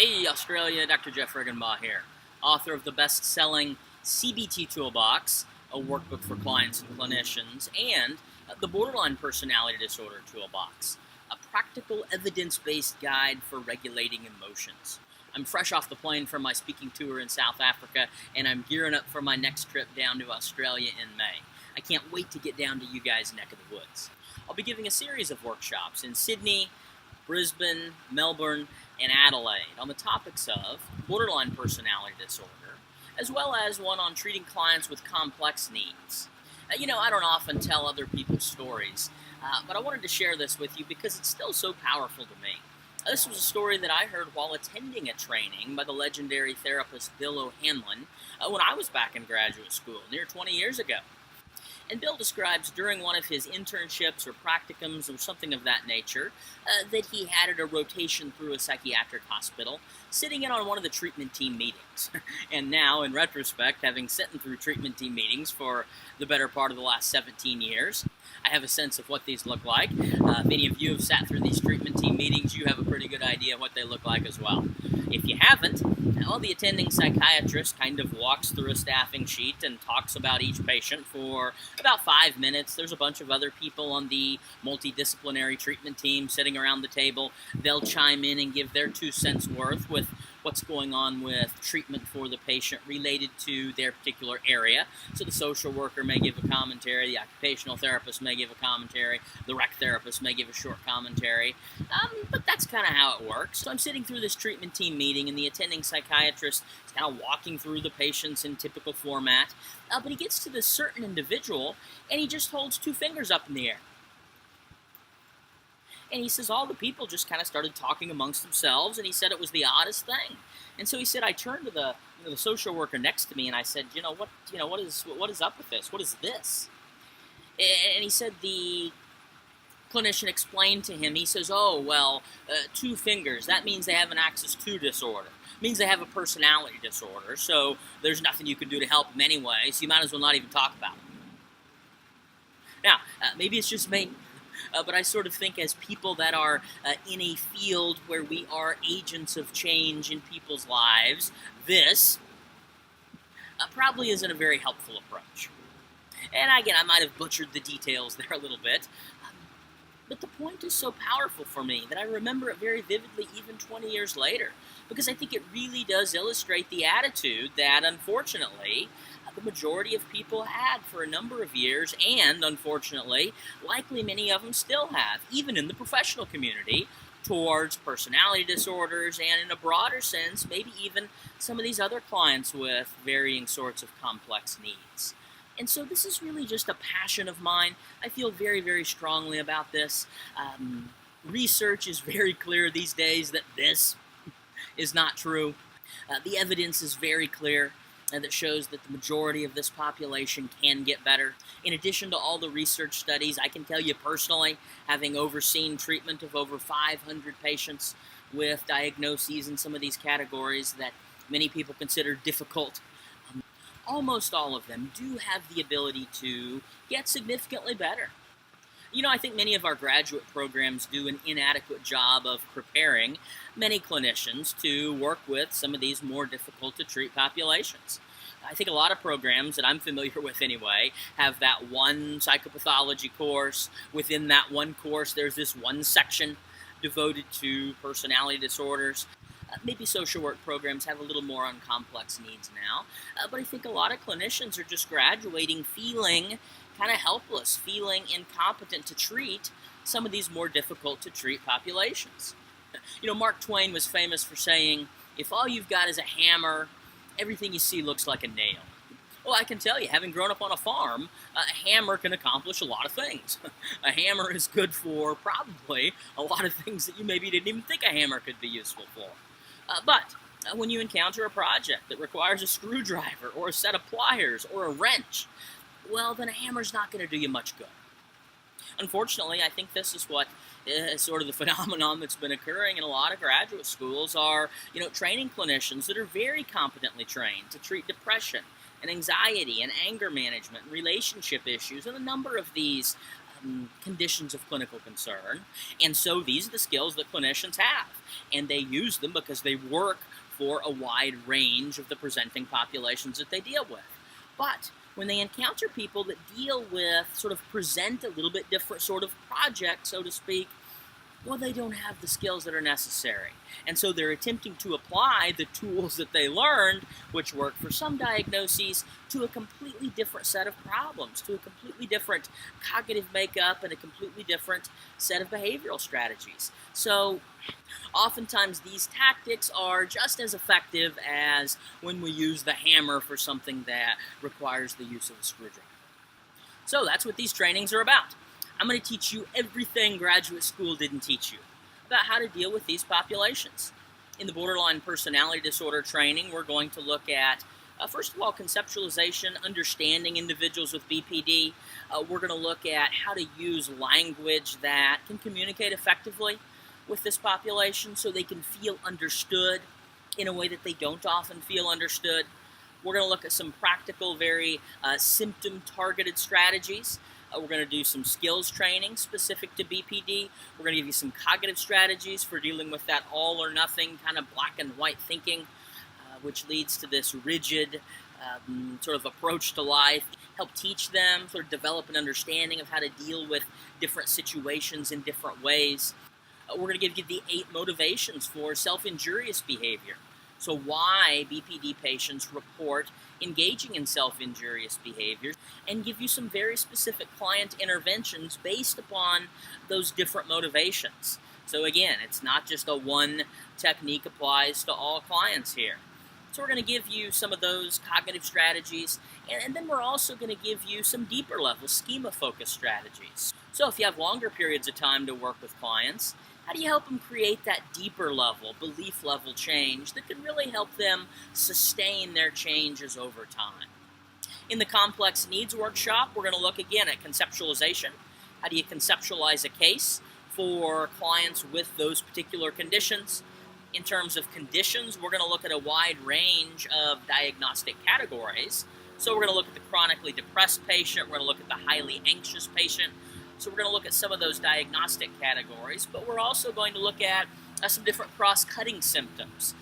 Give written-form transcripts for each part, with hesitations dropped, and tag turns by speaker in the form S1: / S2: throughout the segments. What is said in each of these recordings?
S1: Hey Australia, Dr. Jeff Riggenbach here, author of the best-selling CBT Toolbox, a workbook for clients and clinicians, and the Borderline Personality Disorder Toolbox, a practical evidence-based guide for regulating emotions. I'm fresh off the plane from my speaking tour in South Africa, and I'm gearing up for my next trip down to Australia in May. I can't wait to get down to you guys' neck of the woods. I'll be giving a series of workshops in Sydney, Brisbane, Melbourne, and Adelaide on the topics of borderline personality disorder, as well as one on treating clients with complex needs. I don't often tell other people's stories, but I wanted to share this with you because it's still so powerful to me. This was a story that I heard while attending a training by the legendary therapist Bill O'Hanlon when I was back in graduate school near 20 years ago. And Bill describes during one of his internships or practicums or something of that nature that he had at a rotation through a psychiatric hospital, sitting in on one of the treatment team meetings. And now, in retrospect, having sat through treatment team meetings for the better part of the last 17 years, I have a sense of what these look like. If any of you have sat through these treatment team meetings, you have a pretty good idea of what they look like as well. If you haven't, well, the attending psychiatrist kind of walks through a staffing sheet and talks about each patient for about 5 minutes. There's a bunch of other people on the multidisciplinary treatment team sitting around the table. They'll chime in and give their 2 cents worth with what's going on with treatment for the patient related to their particular area. So the social worker may give a commentary, the occupational therapist may give a commentary, the rec therapist may give a short commentary, but that's kind of how it works. So I'm sitting through this treatment team meeting, and the attending psychiatrist is kind of walking through the patients in typical format, but he gets to this certain individual, and he just holds 2 fingers up in the air. And he says all the people just kind of started talking amongst themselves, and he said it was the oddest thing. And so he said, I turned to the social worker next to me, and I said, what is up with this? What is this? And he said the clinician explained to him. He says, 2 fingers. That means they have an axis 2 disorder. It means they have a personality disorder. So there's nothing you can do to help them anyway. So you might as well not even talk about it. Now, maybe it's just me. But I sort of think as people that are in a field where we are agents of change in people's lives, this probably isn't a very helpful approach. And again, I might have butchered the details there a little bit, but the point is so powerful for me that I remember it very vividly even 20 years later, because I think it really does illustrate the attitude that, unfortunately, the majority of people had for a number of years, and unfortunately, likely many of them still have, even in the professional community, towards personality disorders, and in a broader sense, maybe even some of these other clients with varying sorts of complex needs. And so this is really just a passion of mine. I feel very, very strongly about this. Research is very clear these days that this is not true. The evidence is very clear that shows that the majority of this population can get better. In addition to all the research studies, I can tell you personally, having overseen treatment of over 500 patients with diagnoses in some of these categories that many people consider difficult, almost all of them do have the ability to get significantly better. I think many of our graduate programs do an inadequate job of preparing many clinicians to work with some of these more difficult to treat populations. I think a lot of programs that I'm familiar with anyway have that one psychopathology course. Within that one course, there's this one section devoted to personality disorders. Maybe social work programs have a little more on complex needs now, but I think a lot of clinicians are just graduating feeling kind of helpless, feeling incompetent to treat some of these more difficult to treat populations. Mark Twain was famous for saying, if all you've got is a hammer, everything you see looks like a nail. Well, I can tell you, having grown up on a farm, a hammer can accomplish a lot of things. A hammer is good for probably a lot of things that you maybe didn't even think a hammer could be useful for. But when you encounter a project that requires a screwdriver or a set of pliers or a wrench, well, then a hammer's not going to do you much good. Unfortunately, I think this is what sort of the phenomenon that's been occurring in a lot of graduate schools are, training clinicians that are very competently trained to treat depression and anxiety and anger management and relationship issues and a number of these conditions of clinical concern. And so these are the skills that clinicians have. And they use them because they work for a wide range of the presenting populations that they deal with. But when they encounter people that deal with, sort of present a little bit different sort of project, so to speak, well, they don't have the skills that are necessary. And so they're attempting to apply the tools that they learned, which work for some diagnoses, to a completely different set of problems, to a completely different cognitive makeup and a completely different set of behavioral strategies. So oftentimes these tactics are just as effective as when we use the hammer for something that requires the use of a screwdriver. So that's what these trainings are about. I'm going to teach you everything graduate school didn't teach you about how to deal with these populations. In the borderline personality disorder training, we're going to look at, first of all, conceptualization, understanding individuals with BPD. We're going to look at how to use language that can communicate effectively with this population so they can feel understood in a way that they don't often feel understood. We're going to look at some practical, very symptom-targeted strategies. We're going to do some skills training specific to BPD. We're going to give you some cognitive strategies for dealing with that all-or-nothing kind of black and white thinking, which leads to this rigid sort of approach to life. Help teach them, sort of develop an understanding of how to deal with different situations in different ways. We're going to give you the 8 motivations for self-injurious behavior. So why BPD patients report engaging in self-injurious behaviors, and give you some very specific client interventions based upon those different motivations. So again, it's not just a one technique applies to all clients here. So we're going to give you some of those cognitive strategies, and then we're also going to give you some deeper level schema-focused strategies. So if you have longer periods of time to work with clients, how do you help them create that deeper level, belief level change that can really help them sustain their changes over time? In the complex needs workshop, we're going to look again at conceptualization. How do you conceptualize a case for clients with those particular conditions? In terms of conditions, we're going to look at a wide range of diagnostic categories. So we're going to look at the chronically depressed patient, we're going to look at the highly anxious patient. So we're going to look at some of those diagnostic categories, but we're also going to look at some different cross-cutting symptoms.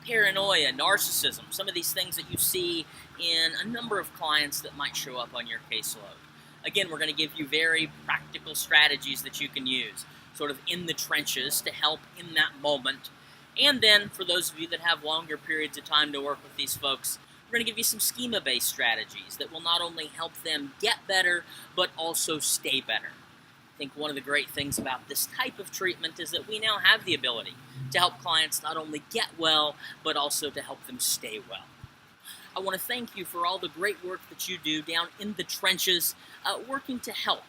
S1: Paranoia, narcissism, some of these things that you see in a number of clients that might show up on your caseload. Again, we're going to give you very practical strategies that you can use, sort of in the trenches to help in that moment. And then, for those of you that have longer periods of time to work with these folks, we're going to give you some schema-based strategies that will not only help them get better, but also stay better. I think one of the great things about this type of treatment is that we now have the ability to help clients not only get well, but also to help them stay well. I want to thank you for all the great work that you do down in the trenches, working to help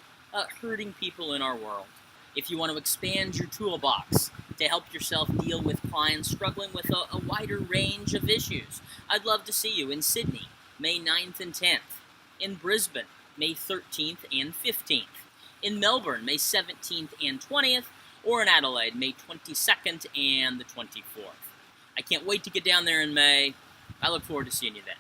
S1: hurting people in our world. If you want to expand your toolbox to help yourself deal with clients struggling with a wider range of issues, I'd love to see you in Sydney, May 9th and 10th, in Brisbane, May 13th and 15th, in Melbourne, May 17th and 20th, or in Adelaide, May 22nd and the 24th. I can't wait to get down there in May. I look forward to seeing you then.